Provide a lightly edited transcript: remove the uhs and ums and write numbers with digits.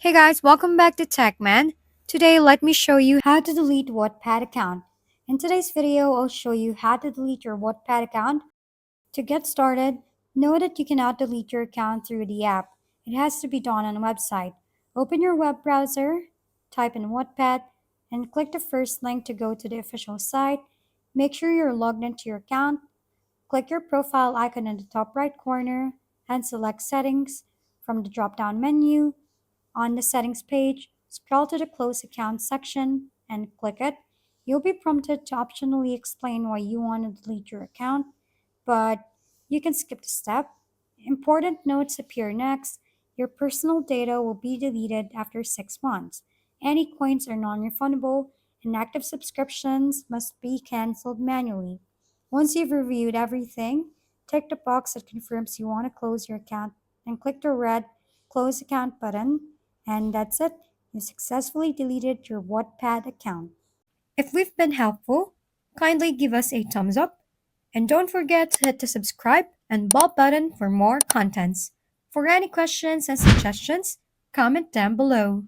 Hey guys, welcome back to TechMan. Today, let me show you how to delete Wattpad account. In today's video, I'll show you how to delete your Wattpad account. To get started, know that you cannot delete your account through the app. It has to be done on a website. Open your web browser, type in Wattpad, and click the first link to go to the official site. Make sure you're logged into your account. Click your profile icon in the top right corner and select Settings from the drop-down menu. On the settings page, scroll to the close account section and click it. You'll be prompted to optionally explain why you want to delete your account, but you can skip the step. Important notes appear next. Your personal data will be deleted after 6 months. Any coins are non refundable, and active subscriptions must be canceled manually. Once you've reviewed everything, tick the box that confirms you want to close your account and click the red Close Account button. And that's it. You successfully deleted your Wattpad account. If we've been helpful, kindly give us a thumbs up and don't forget to hit the subscribe and bell button for more contents. For any questions and suggestions, comment down below.